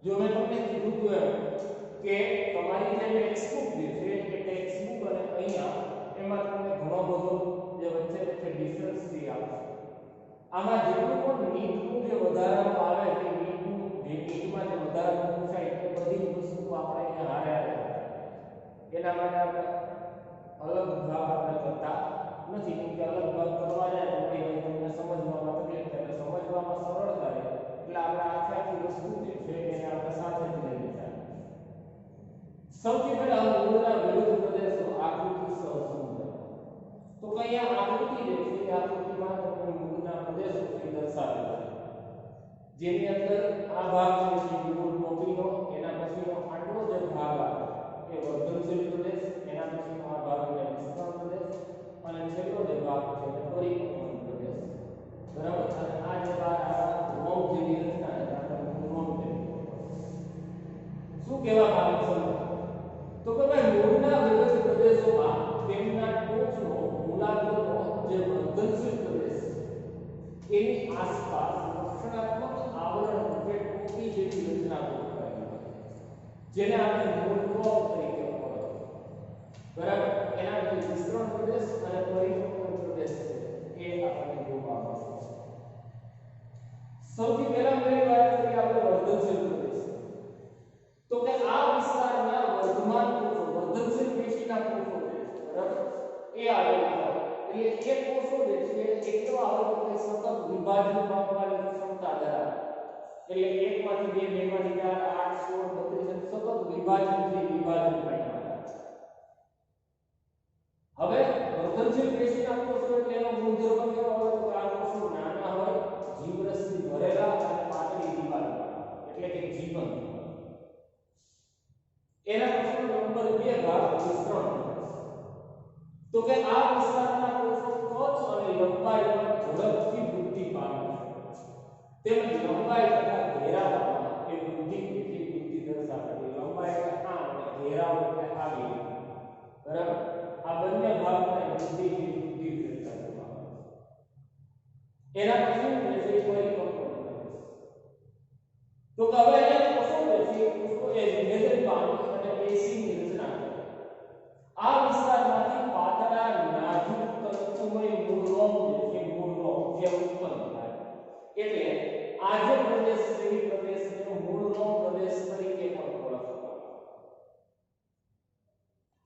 જો મેં તમને કીધું હતું એમ કે તમારી જે ટેક્સ્ટબુક જે છે એ ટેક્સ્ટબુક અને અહીંયા એમાં તમને ઘણો બધો જે વચ્ચે વચ્ચે ડિફરન્સ થી આપશે આમાં જેટલું પણ નીટનું જે વધારાનું આવે છે નીટનું જે નીટમાં જે વધારાનું પૂછાય એ બધી જ વસ્તુ આપણે અહીંયા હારે હારે એના માટે આપણે અલગ ભાગ આપણે કરતા નથી કેમ કે અલગ ભાગ કરવા જાય તો વળી તમને સમજવામાં તકલીફ થાય એટલે સમજવામાં સરળતા રહે એટલે આપણે આખી વસ્તુ જે છે એને આપણે સાથે જ લઈને ચાલીએ સૌથી પહેલા મૂળના વિરુદ્ધ પ્રદેશો આકૃતિ સહ સમજાવો તો કે અહીંયા આકૃતિ જે છે એ આકૃતિમાં તમને મૂળના પ્રદેશો છે દર્શાવેલા છે જેની અંદર આ ભાગ છે મૂળ ટોપીનો એના પછીનો આટલો જે ભાગ આવે એ વર્ધનશીલ પ્રદેશ એના પછીનો આ ભાગ એટલે વિસ્તરણ પ્રદેશ અને છેલ્લો જે ભાગ છે એ પરિપક્વન પ્રદેશ બરાબર અને આ જે ભાગ આ રોમ જેવી રચના છે આપણે રોમ જેવી શું કહેવા માંગે છે તો કે ભાઈ મૂળના વિવિધ પ્રદેશોમાં તેમના ટોચનો મૂલાગ્રનો જે વર્ધનશીલ પ્રદેશ એની આસપાસ રક્ષણાત્મક આવરણ રૂપે ટોપી જેવી રચના ગોઠવાયેલી હોય જેને આપણે મૂળ ટોપ તરીકે ઓળખીએ બરાબર એના જે વિસ્તરણ પ્રદેશ અને પરિપક્વન પ્રદેશ છે એ આપણે જોવા મળે છે સૌથી પહેલા મેં વાત કરી આપણે વર્ધનશીલ પ્રદેશ તો કે આ વિસ્તારના વર્ધમાન કોષો વર્ધનશીલ પેશીના કોષો છે બરાબર એ આવેલા હોય એટલે એ કોષો જે છે એ કેવા આવે કે સતત વિભાજન પામવાની ક્ષમતા ધરાવે એટલે એકમાંથી બે બેમાંથી ચાર 8 16 32 સતત વિભાજનથી વિભાજન પામ્યા હવે વર્ધનશીલ પેશીના કોષો એટલે એનો ગુણધર્મ કેવો હોય તો આ કોષો નાના હોય જીવરસથી ભરેલા અને પાતળી દિવાલ એટલે કે જીવંત એના પછી નંબર 2 ભાગ વિસ્તરણ તો કે આ વિસ્તારના કોષો કદ અને લંબાઈમાં ઝડપથી વૃદ્ધિ પામે છે તેમજ લંબાઈ તથા ઘેરાવમાં એ વૃદ્ધિ દર્શાવે છે લંબાઈ એટલે આમ અને ઘેરાવ એટલે આવી બરાબર આ બંને ભાગને વૃદ્ધિ દર્શાવવામાં આવે છે એના પછી જે છે પરિપક્વન તો કે હવે અહીંયા કોષો જે છે કોષો એ વિભેદન પામી અને પેશીની રચના કરે આ વિસ્તારમાંથી પાતળા નાજુક તંતુમય મૂળરોમ જે છે મૂળરોમ જે ઉત્પન્ન થાય એટલે આ જે પ્રદેશ છે એ પ્રદેશને મૂળરોમ પ્રદેશ તરીકે પણ ઓળખવામાં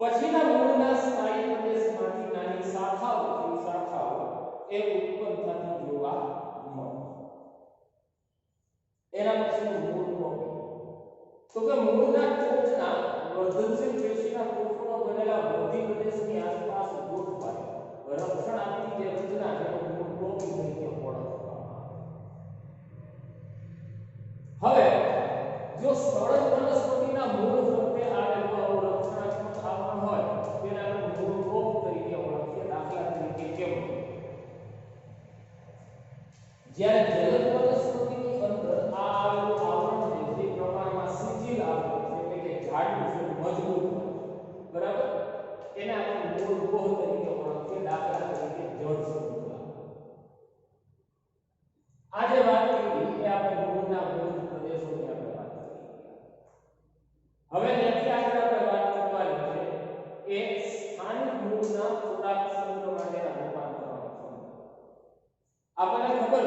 પછીના મૂળના સ્થાયી પ્રદેશમાંથી નાની શાખાઓ એ ઉત્પન્ન થતી જોવા મળે એના પછીનું મૂળ ટોપી તો કે મૂળના ટોચના વર્ધનશીલ પેશીના કોષોનો બનેલા વૃદ્ધિ પ્રદેશની આસપાસ ગોઠવાય રક્ષણ આપતી જે રચના છે મૂળ ટોપી તરીકે ઓળખવામાં આવે હવે જો સ્થળજ વનસ્પતિના મૂળ ફરતે આવેલો રક્ષણાત્મક આવરણ હોય તેને આપણે મૂળ ટોપ તરીકે ઓળખીએ દાખલા તરીકે કેવું જ્યારે જલદ વનસ્પતિની અંદર આ આવેલું આવરણ જે છે પ્રમાણમાં શિથિલ આવરણ છે એટલે કે જાડું છે મજબૂત બરાબર એને આપણે મૂળ ગ્રોહ તરીકે ઓળખીએ દાખલા તરીકે જળ શૃંખલા આજે વાત કરી એ આપણે મૂળના વિવિધ પ્રદેશોની આપણે વાત કરી હવે ત્યાંથી આગળ આપણે વાત કરવાની છે એ સ્થાનિક મૂળના ખોરાક સંગ્રહ માટેના રૂપાંતરણ આપણને ખબર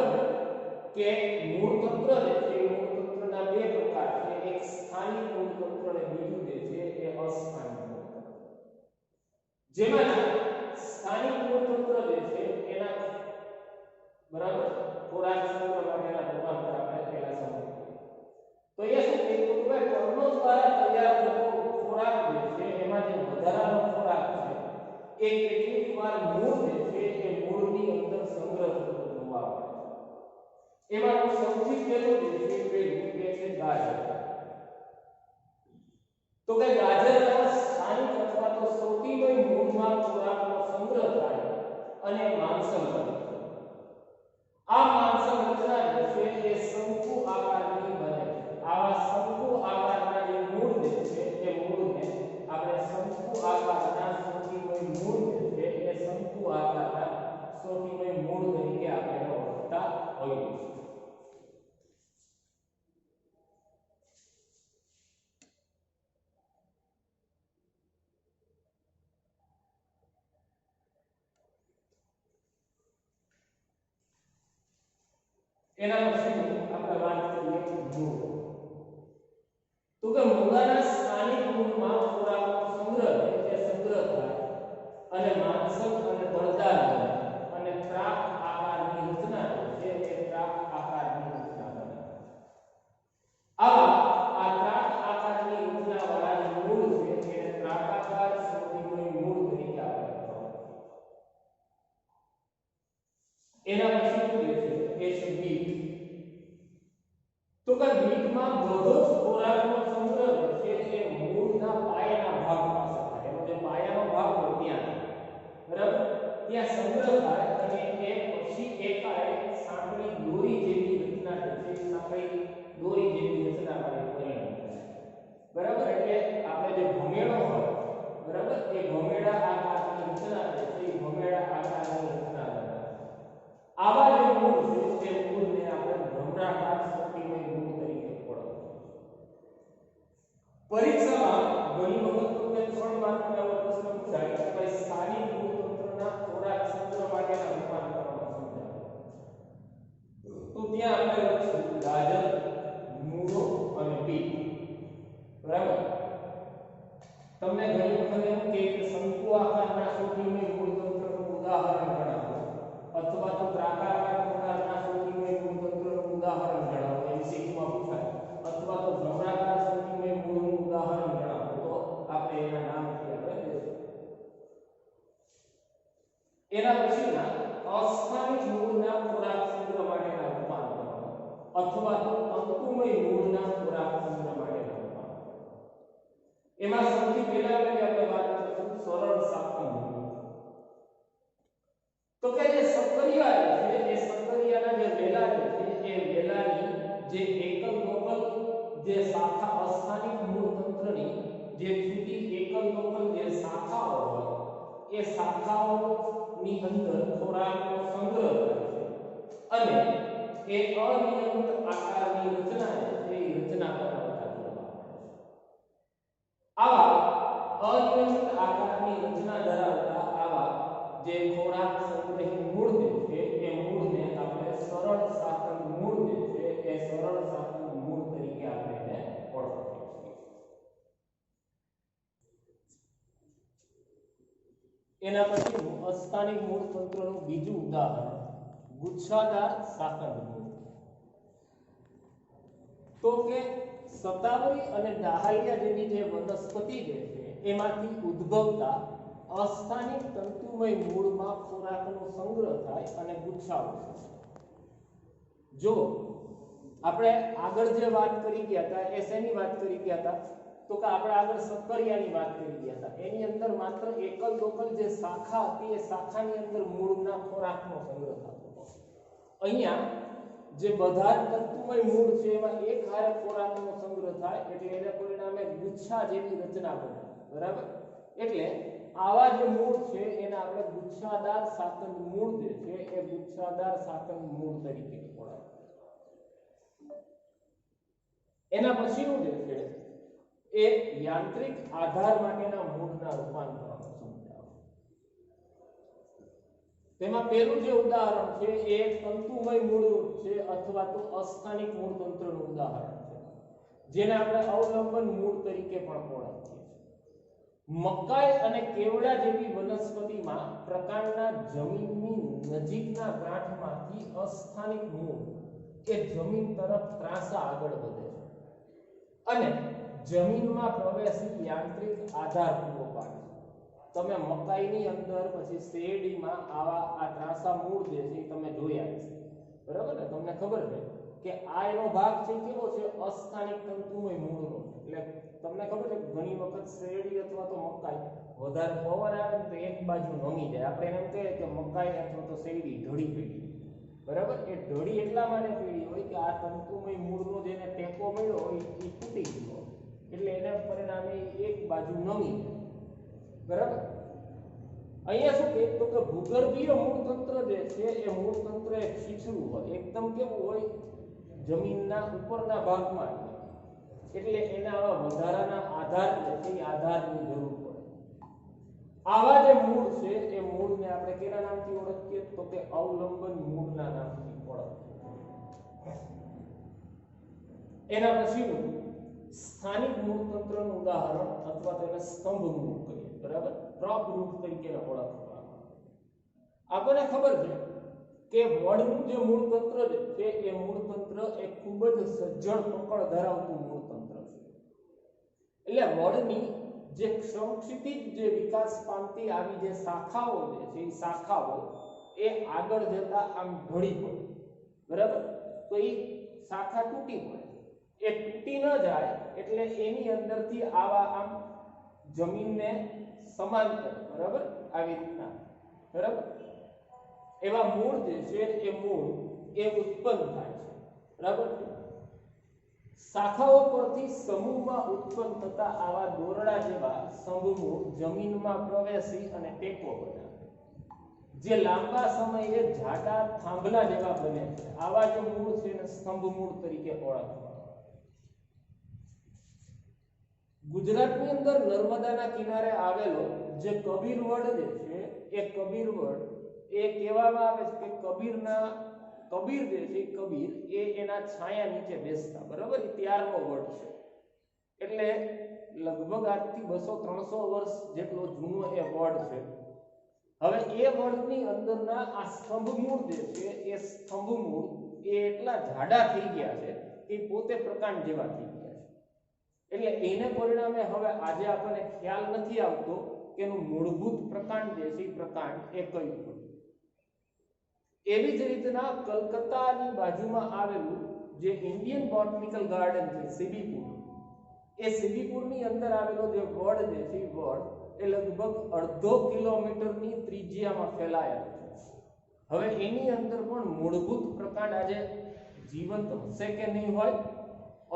છે કે મૂળતંત્ર જે છે મૂળતંત્રના બે પ્રકાર છે એક સ્થાનિક મૂળતંત્ર અને બીજું જે છે એ અસ્થાનિક મૂળતંત્ર જેમાં સ્થાનિક મૂળતંત્ર જે છે એના બરાબર ખોરાક સંગ્રહ માટેના રૂપાંતર આપણે પહેલા સમજીએ તો એ શું કે પર્ણો દ્વારા તૈયાર થતો ખોરાક જે છે એમાં જે વધારાનો ખોરાક છે એ કેટલીક વાર મૂળ જે છે એ મૂળની અંદર સંગ્રહ થતો જોવા મળે છે એમાં સૌથી પહેલું જે છે પેલું એ છે ગાજર તો કે ગાજરના સ્થાનિક અથવા તો સૌથી મૂળમાં ખોરાકનો સંગ્રહ થાય અને માંસલ બને આ માંસલ રચના જે છે એ શંકુ આકારની બને છે આવા શંકુ આકારના જે મૂળ જે છે એ મૂળને આપણે શંકુ આકારના સૌથી મૂળ જે છે એ શંકુ આકારના સૌથી મૂળ તરીકે આપણે ઓળખતા હોઈએ છીએ એના પછી આપણે વાત કરીએ મૂળ. તો કે મૂળાના સ્થાનિક મૂળમાં ખોરાકનો સંગ્રહ જે સંગ્રહ થાય અને માંસક અને દળદાર બને અને ત્રાક આકારની રચના છે એ ત્રાક આકારની રચના બને. આ ત્રાક આકારની રચના વાળા જે મૂળ છે એને ત્રાકાકાર સ્વરૂપી મૂળ તરીકે આપણે ઓળખીએ. એના પછી શું છે એ છે બીજ. તો કે બીજમાં બધો જ ખોરાકનો સંગ્રહ છે એ મૂળના પાયાના ભાગ પાસે થાય. એનો જે પાયાનો ભાગ હોય ત્યાં, બરાબર, ત્યાં સંગ્રહ થાય અને એ પછી એકાએક સાંકડી દોરી જેવી રચના છે, સાંકડી દોરી જેવી રચનામાં પરિણમે છે. બરાબર, એટલે આપણે જે ભમેડો હોય, બરાબર, એ ભમેડા આકારની રચના છે એ ભમેડા આકારની રચના બને. આવા જે મૂળ છે તે મૂળને આપણે ભ્રમરાકાર સ્વરૂપી મૂળ તરીકે ઓળખીએ. પરીક્ષામાં ઘણી વખત તમને 3 માર્કનો એવો પ્રશ્ન પૂછાય કે ભાઈ સ્થાનિક મૂળતંત્રના ખોરાક સંગ્રહ માટેના રૂપાંતરણો સમજાવો. તો ત્યાં આપણે લખશું ગાજર, મૂળો અને બીજ. બરાબર, તમને ઘણી વખત એમ કે શંકુ આકારના સૌથી મૂળતંત્રનું ઉદાહરણ જણાવો અથવા તો ત્રાકાકાર પ્રકારના સૌથી મૂળતંત્રનું ઉદાહરણ જણાવો, એમસીક્યુમાં પૂછાય, અથવા તો ભ્રમણાકાર સૌથી મૂળનું ઉદાહરણ જણાવો, તો આપણે એના નામથી આપણે દેશું. એના પછીના અસ્થાનિક મૂળના ખોરાક સંગ્રહ માટેના રૂપાંતરણો અથવા તો તંતુમય મૂળના ખોરાક સંગ્રહ માટેના રૂપાંતરણો. એમાં સૌથી પહેલા આપણે વાત કરીશું સરળ સાકર મૂળ. તો કે જે સક્કરિયા છે એ સક્કરિયાના જે વેલા છે એ વેલાની જે એકલ લોકલ જે શાખા અસ્થાનિક મૂળતંત્રની જે જુદી એકલ લોકલ જે શાખાઓ હોય એ શાખાઓની અંદર ખોરાકનો સંગ્રહ થાય છે અને એ અનિયમિત આકારની રચના છે એ રચના કરતા જોવા મળે છે. આવા અનિયમિત આકારની રચના ધરાવતા આવા જે ખોરાક સંગ્રહી મૂળ છે એ મૂળને આપણે સરળ સાકર મૂળ છે એ સરળ સાકર મૂળ તરીકે આપણે એને ઓળખીએ છીએ. એના પછીનું અસ્થાનિક મૂળતંત્રનું બીજું ઉદાહરણ ગુચ્છાદાર સાકર મૂળ. તો કે સતાવરી અને ડાહલિયા જેવી જે વનસ્પતિ છે એમાંથી ઉદ્ભવતા અસ્થાનિક તંતુમય મૂળમાં ખોરાકનો સંગ્રહ થાય અને ગુચ્છાઓ થાય. જો આપણે આગળ જે વાત કરી ગયા હતા એ શેની વાત કરી ગયા હતા? તો કે આપણે આગળ સક્કરિયાની વાત કરી ગયા હતા. એની અંદર માત્ર એકલ લોકલ જે શાખા હતી એ શાખાની અંદર મૂળના ખોરાકનો સંગ્રહ થતો. અહીંયા જે બધા તંતુમય મૂળ છે એમાં એક હારે ખોરાકનો સંગ્રહ થાય એટલે એને પરિણામે ગુચ્છા જેવી રચના બને. બરાબર, એટલે આવા જે મૂળ છે એને આપણે ગુચ્છાદાર સાકર મૂળ જે છે એ ગુચ્છાદાર સાકર મૂળ તરીકે ઓળખીએ. એના પછીનું જે છે એ યાંત્રિક આધાર માટેના મૂળના રૂપાંતરણો સમજાવો. તેમાં પહેલું જે ઉદાહરણ છે એ તંતુમય મૂળ છે અથવા તો અસ્થાનિક મૂળતંત્રનું ઉદાહરણ છે જેને આપણે અવલંબન મૂળ તરીકે પણ ઓળખીએ. મકાઈ અને કેવડા જેવી વનસ્પતિમાં પ્રકાંડના જમીનની નજીકના ગાંઠમાંથી અસ્થાનિક મૂળ કે જમીન તરફ ત્રાંસા આગળ વધે છે અને જમીનમાં પ્રવેશી યાંત્રિક આધાર પૂરો પાડે છે. તમે મકાઈની અંદર પછી શેરડીમાં આવા આ ત્રાંસા મૂળ જે છે તમે જોયા છે. બરાબર ને, તમને ખબર છે કે આ એનો ભાગ છે કેવો છે? અસ્થાનિક તંતુમય મૂળનો. એટલે તમને ખબર છે ઘણી વખત શેરડી અથવા તો મકાઈ વધારે પવન આવે તો એક બાજુ નમી જાય. આપણે એમ કહીએ કે મકાઈ અથવા તો શેરડી ઢળી પડી. બરાબર, એ ઢળી એટલા માટે પડી હોય કે આ તંતુમય મૂળનો જેને ટેકો મળ્યો હોય એ તૂટી ગયો એટલે એને પરિણામે એક બાજુ નમી જાય. બરાબર, અહીંયા શું કહે તો કે ભૂગર્ભીય મૂળતંત્ર જે છે એ મૂળતંત્ર એ છીછરું હોય, એકદમ કેવું હોય? જમીનના ઉપરના ભાગમાં, એટલે એના આવા વધારાના આધાર જે છે એ આધારની જરૂર પડે. આવા જે મૂળ છે એ મૂળને આપણે કેના નામથી ઓળખીએ તો કે અવલંબન મૂળના નામથી ઓળખીએ. એના પછીનું સ્થાનિક મૂળતંત્રનું ઉદાહરણ અથવા તો એને સ્તંભ મૂળ કહીએ, બરાબર, પ્રોપ રૂટ તરીકે ઓળખવામાં આવે. આપણને ખબર છે કે વડનું જે મૂળતંત્ર છે એ મૂળતંત્ર એ ખૂબ જ સજ્જડ પકડ ધરાવતું મૂળતંત્ર છે. એટલે વડની જે ક્ષમક્ષિતિજ જે વિકાસ પામતી આવી જે શાખાઓ છે એ શાખાઓ એ આગળ જતા આમ ઢળી પડે, બરાબર. તો એ શાખા તૂટી પડે, એ તૂટી ન જાય એટલે એની અંદરથી આવા આમ જમીનને સમાંતર, બરાબર, આવી રીતના, બરાબર, એવા મૂળ જે છે એ મૂળ એ ઉત્પન્ન થાય છે, બરાબર. શાખાઓ પરથી સમૂહમાં ઉત્પન્ન થતા આવા દોરડા જેવા સ્તંભમૂળ જમીનમાં પ્રવેશી અને ટેકો બનાવે, જે લાંબા સમયે જાડા થાંભલા જેવા બને છે. આવા જે મૂળ છે એને સ્તંભમૂળ તરીકે ઓળખવામાં આવે. ગુજરાતની અંદર નર્મદાના કિનારે આવેલો જે કબીરવડ જે છે એ કબીરવડ એ કહેવામાં આવે છે કે કબીર જે છે કબીર એ એના છાયા નીચે બેસતા, બરાબર, એ ત્યારનો વડ છે. એટલે લગભગ આજથી 200-300 વર્ષ જેટલો જૂનો એ વડ છે. હવે એ વડની અંદરના આ સ્તંભમૂળ જે છે એ સ્તંભમૂળ એ એટલા જાડા થઈ ગયા છે કે પોતે પ્રકાંડ જેવા થઈ ગયા છે. એટલે એને પરિણામે હવે આજે આપણને ખ્યાલ નથી આવતો કે એનું મૂળભૂત પ્રકાંડ જે છે એ પ્રકાંડ એ કયું હતું. એવી જ રીતના કલકત્તાની બાજુમાં આવેલું જે ઇન્ડિયન બોટનિકલ ગાર્ડન છે સીબીપુર, એ સીબીપુરની અંદર આવેલો જે વડ જે છે વડ એ લગભગ 1.5 કિલોમીટરની ત્રિજ્યામાં ફેલાયેલો છે. હવે એની અંદર પણ મૂળભૂત પ્રકાંડ આજે જીવંત હશે કે નહીં હોય,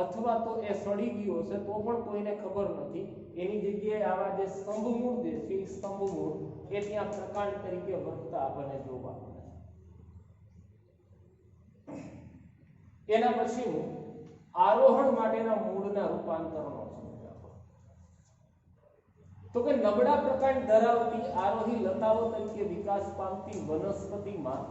અથવા તો એ સડી ગયો હશે તો પણ કોઈને ખબર નથી. એની જગ્યાએ આવા જે સ્તંભમૂળ જે છે એ સ્તંભમૂળ એ ત્યાં પ્રકાંડ તરીકે વર્તતા આપણને જોવા મળે. એના પછીનું આરોહણ માટેના મૂળના રૂપાંતરણો સમજાવો. તો કે નબળા પ્રકાંડ ધરાવતી આરોહી લતાઓ તરીકે વિકાસ પામતી વનસ્પતિમાં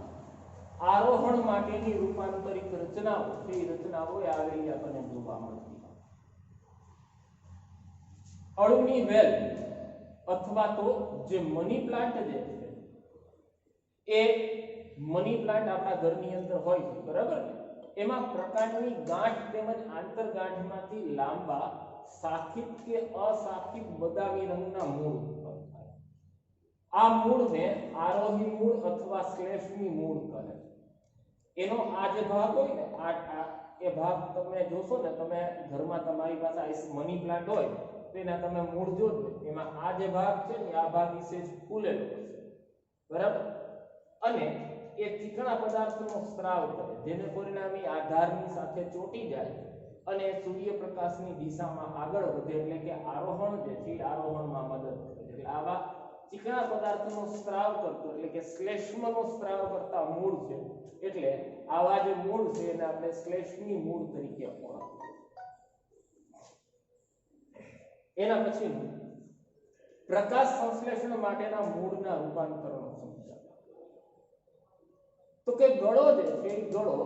આરોહણ માટેની રૂપાંતરિત રચનાઓ છે, એ રચનાઓ આવેલી આપણને જોવા મળતી. અળુની વેલ અથવા તો જે મની પ્લાન્ટ જે છે એ મની પ્લાન્ટ આપણા ઘરની અંદર હોય છે, બરાબર ને, એમાં પ્રકાંડની ગાંઠ તેમજ આંતરગાંઠમાંથી લાંબા શાખિત કે અશાખિત બદામી રંગના મૂળ ઉત્પન્ન થાય. આ મૂળને આરોહી મૂળ અથવા શ્લેષ્મી મૂળ કહે. એનો આ જે ભાગ હોય ને એ ભાગ તમે જોશો ને, તમે ઘરમાં તમારી પાસે મની પ્લાન્ટ હોય તો એના તમે મૂળ જોજો, એમાં આ જે ભાગ છે ને આ ભાગ વિશે ફૂલેલો હશે, બરાબર. અને એ ચીકણા પદાર્થનો સ્ત્રાવ કરે, જેને પરિણામે આધારની સાથે ચોંટી જાય અને સૂર્યપ્રકાશની દિશામાં આગળ વધે, એટલે કે આરોહણ જે છે આરોહણમાં મદદ કરે. એટલે આવા ચીકણા પદાર્થનો સ્ત્રાવ કરતો, એટલે કે શ્લેષ્મનો સ્ત્રાવ કરતા મૂળ છે. એટલે આવા જે મૂળ છે એને આપણે શ્લેષ્મી મૂળ તરીકે ઓળખીએ. એના પછી પ્રકાશ સંશ્લેષણ માટેના મૂળના રૂપાંતરણો સમજાવો. તો કે ગળો જે છે એ ગળો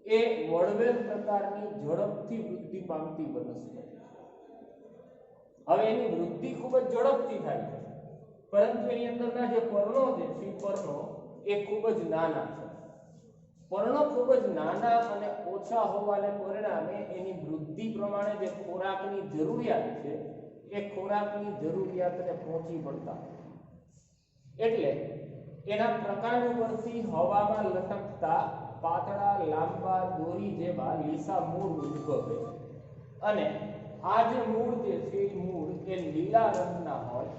એ વળવેલ પ્રકારની ઝડપથી વૃદ્ધિ પામતી વનસ્પતિ છે. હવે એની વૃદ્ધિ ખૂબ જ ઝડપથી થાય છે, પરંતુ એની અંદરના જે પર્ણો જે છે પર્ણો એ ખૂબ જ નાના છે. પર્ણો ખૂબ જ નાના અને ઓછા હોવાને પરિણામે એની વૃદ્ધિ પ્રમાણે જે ખોરાકની જરૂરિયાત છે એ ખોરાકની જરૂરિયાતને પહોંચી વળતા, એટલે એના પ્રકાંડ પરથી હવામાં લટકતા પાતળા લાંબા દોરી જેવા લીસા મૂળ ઉદ્ભવે. અને આ જે મૂળ જે છે એ મૂળ એ લીલા રંગના હોય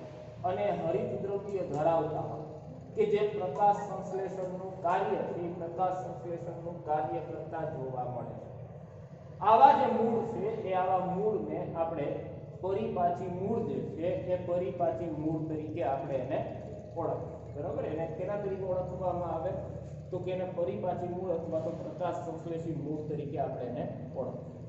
અને હરિત દ્રવ્ય ધરાવતા હોય કે જે પ્રકાશ સંશ્લેષણનું કાર્ય છે એ પ્રકાશ સંશ્લેષણનું કાર્ય કરતા જોવા મળે છે. આવા જે મૂળ છે એ આવા મૂળને આપણે પરિપાચી મૂળ જે છે એ પરિપાચી મૂળ તરીકે આપણે એને ઓળખીએ, બરાબર. એને કેના તરીકે ઓળખવામાં આવે તો કે એને પરિપાચી મૂળ અથવા તો પ્રકાશ સંશ્લેષી મૂળ તરીકે આપણે એને ઓળખીએ.